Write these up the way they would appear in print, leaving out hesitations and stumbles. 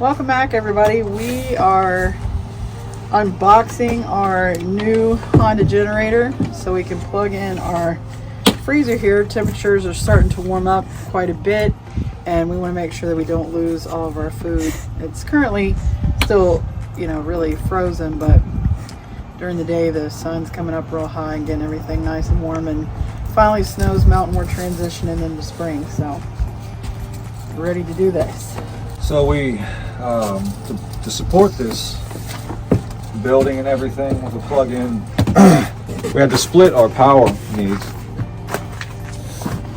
Welcome back, everybody. We are unboxing our new Honda generator so we can plug in our freezer here. Temperatures are starting to warm up quite a bit, and we want to make sure that we don't lose all of our food. It's currently still, really frozen, but during the day the sun's coming up real high and getting everything nice and warm, and finally snow's melting. We're transitioning into spring, so we're ready to do this. So we, to support this building and everything with the plug-in, we had to split our power needs,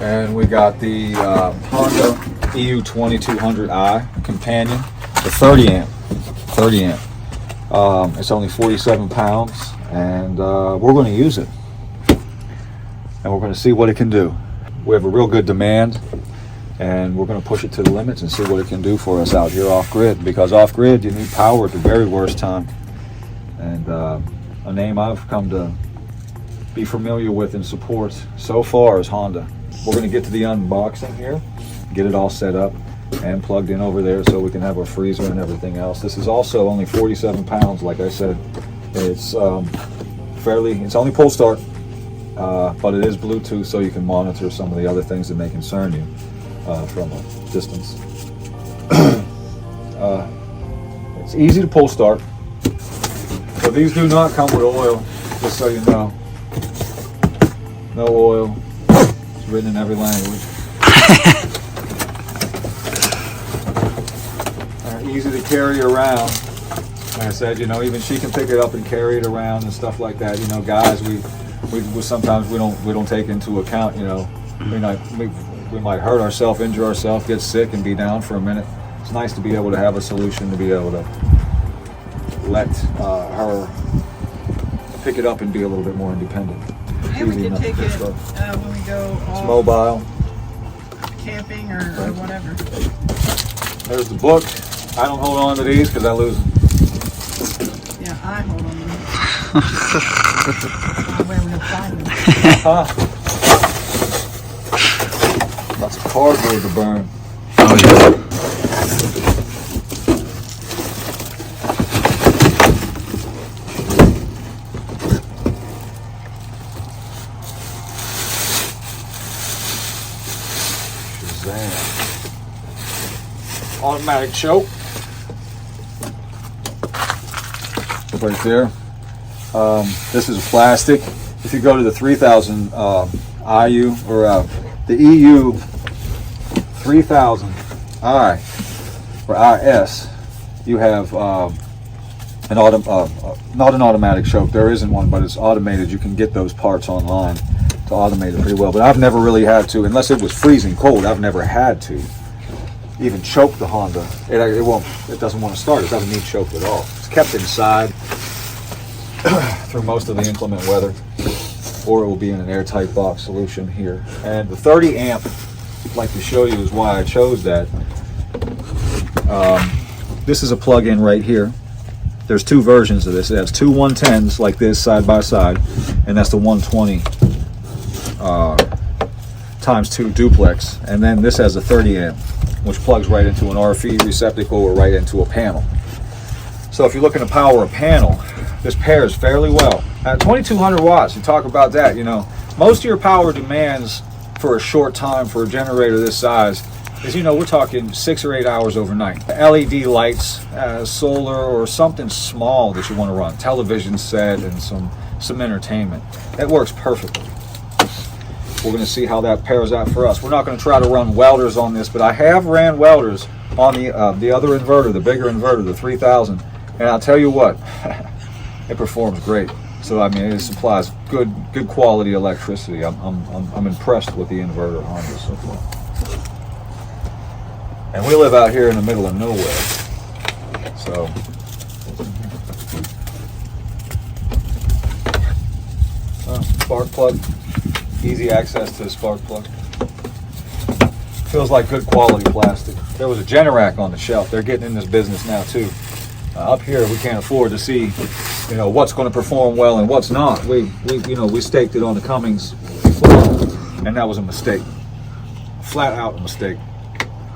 and we got the Honda EU2200i companion, the 30 amp. It's only 47 pounds, and we're going to use it, and we're going to see what it can do. We have a real good demand, and we're going to push it to the limits and see what it can do for us out here off-grid, because off-grid you need power at the very worst time. And a name I've come to be familiar with and support so far is Honda. We're going to get to the unboxing here, get it all set up and plugged in over there so we can have our freezer and everything else. This is also only 47 pounds, like I said. It's it's only pull start, but it is Bluetooth, so you can monitor some of the other things that may concern you from a distance. It's easy to pull start, but these do not come with oil, just so you know. No oil. It's written in every language. Easy to carry around. Like I said, even she can pick it up and carry it around and stuff like that. Guys, we sometimes we don't take into account. We might hurt ourselves, injure ourselves, get sick, and be down for a minute. It's nice to be able to have a solution to be able to let her pick it up and be a little bit more independent. And we can take it when we go It's mobile. Camping or whatever. There's the book. I don't hold on to these because I lose them. Yeah, I hold on to them. Where we find them. Lots of cardboard to burn. Oh yeah. Shazam. Automatic choke. Right there. This is plastic. If you go to the 3000 IU or the EU 3000i or IS, you have not an automatic choke. There isn't one, but it's automated. You can get those parts online to automate it pretty well. But I've never really had to, unless it was freezing cold. I've never had to even choke the Honda. It doesn't want to start. It doesn't need choke at all. It's kept inside through most of the inclement weather, or it will be in an airtight box solution here. And the 30 amp, I'd like to show you, is why I chose that. This is a plug-in right here. There's two versions of this. It has two 110s like this side by side, and that's the 120 times 2 duplex. And then this has a 30 amp, which plugs right into an RF receptacle or right into a panel. So if you're looking to power a panel, this pairs fairly well. At 2200 watts, you talk about that, most of your power demands for a short time for a generator this size is, we're talking 6 or 8 hours overnight. LED lights, solar, or something small that you want to run, television set and some entertainment. It works perfectly. We're going to see how that pairs out for us. We're not going to try to run welders on this, but I have ran welders on the other inverter, the bigger inverter, the 3000, and I'll tell you what, it performs great. So it supplies good quality electricity. I'm impressed with the inverter Honda so far. And we live out here in the middle of nowhere, so spark plug, easy access to the spark plug. Feels like good quality plastic. There was a Generac on the shelf. They're getting in this business now too. Up here, we can't afford to see, what's going to perform well and what's not. We staked it on the Cummins before, and that was a mistake, flat out a mistake,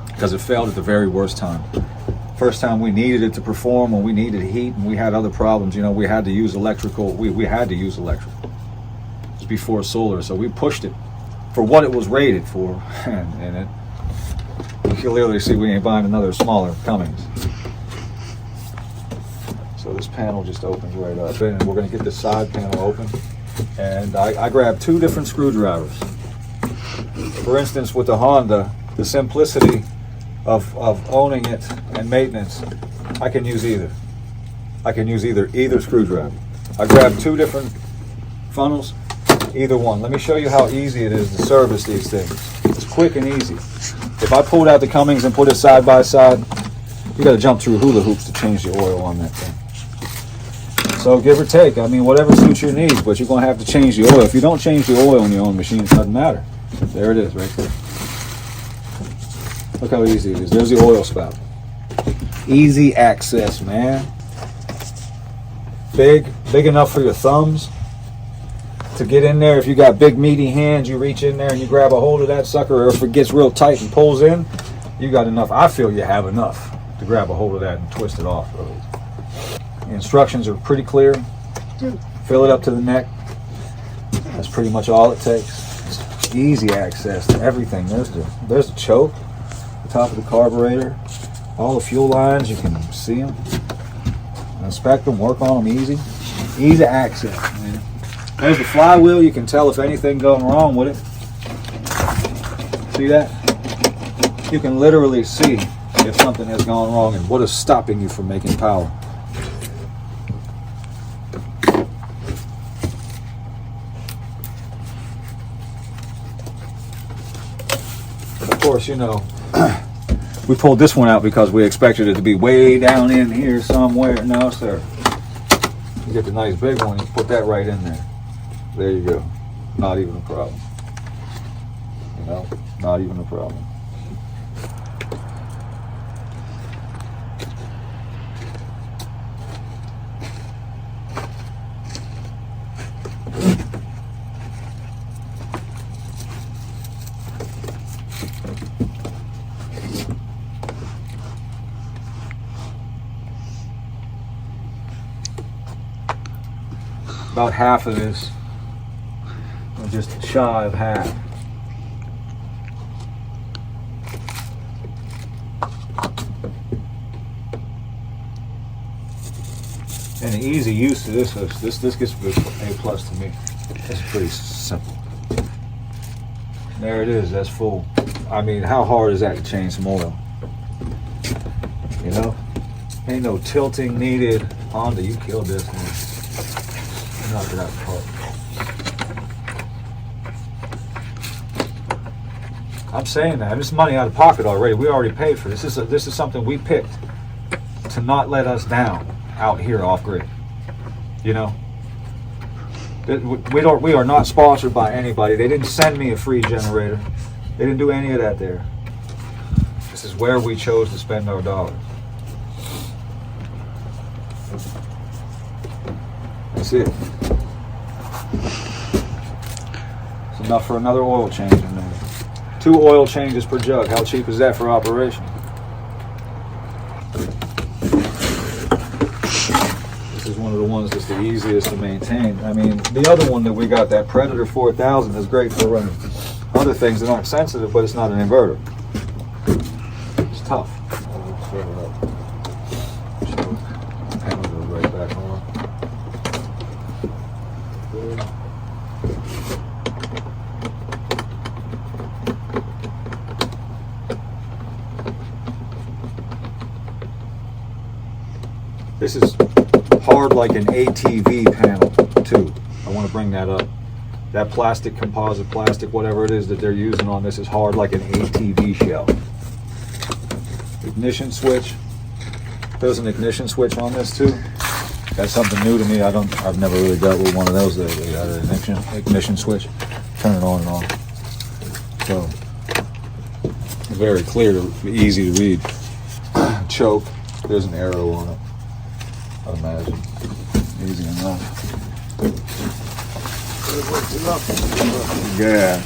because it failed at the very worst time. First time we needed it to perform, when we needed heat and we had other problems, you know, we had to use electrical. We had to use electrical. It was before solar, so we pushed it for what it was rated for, and it. You can clearly see we ain't buying another smaller Cummings. So this panel just opens right up, and we're going to get this side panel open. And I grabbed 2 different screwdrivers. For instance, with the Honda, the simplicity of owning it and maintenance, I can use either. I can use either screwdriver. I grabbed 2 different funnels, either one. Let me show you how easy it is to service these things. It's quick and easy. If I pulled out the Cummings and put it side by side, you got to jump through hula hoops to change the oil on that thing. So give or take, I mean, whatever suits your needs, but you're going to have to change the oil. If you don't change the oil in your own machine, it doesn't matter. There it is, right there. Look how easy it is. There's the oil spout. Easy access, man. Big enough for your thumbs to get in there. If you got big meaty hands, you reach in there and you grab a hold of that sucker, or if it gets real tight and pulls in, you got enough. I feel you have enough to grab a hold of that and twist it off. The instructions are pretty clear. Fill it up to the neck. That's pretty much all it takes. It's easy access to everything. There's the choke, the top of the carburetor, all the fuel lines, you can see them. Inspect them, work on them easy. Easy access, man. There's the flywheel. You can tell if anything going wrong with it. See that? You can literally see if something has gone wrong and what is stopping you from making power. Of course, you know, we pulled this one out because we expected it to be way down in here somewhere. No, sir. You get the nice big one, you put that right in there. There you go. Not even a problem. You know, not even a problem. About half of this, or just shy of half. And the easy use of this gets A plus to me. It's pretty simple. There it is, that's full. I mean, how hard is that to change some oil? You know? Ain't no tilting needed. Honda, you killed this one. Knock it out the park. I'm saying that. This is money out of pocket already. We already paid for this. This is something we picked to not let us down out here off grid. You know? We are not sponsored by anybody. They didn't send me a free generator. They didn't do any of that there. This is where we chose to spend our dollars. That's it. It's enough for another oil change in there. 2 oil changes per jug. How cheap is that for operation? This is one of the ones that's the easiest to maintain. I mean, the other one that we got, that Predator 4000, is great for running other things that aren't sensitive, but it's not an inverter. It's tough. Panel goes right back on. This is hard like an ATV panel too. I want to bring that up. That plastic, composite plastic, whatever it is that they're using on this is hard like an ATV shell. Ignition switch. There's an ignition switch on this too. That's something new to me. I've never really dealt with one of those. They got an ignition switch. Turn it on and off. So very clear, easy to read. Choke. There's an arrow on it. I imagine. Easy enough. Yeah.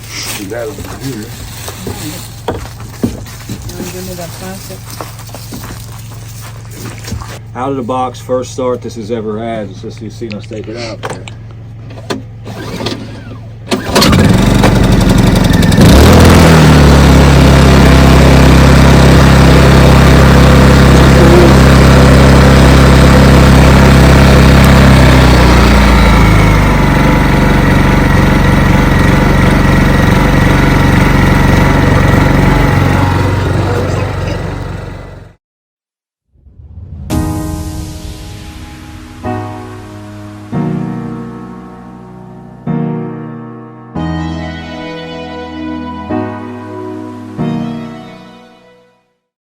See that over here. You want to give me that plastic? out of the box, first start this has ever had. It's just you've seen us take it out there.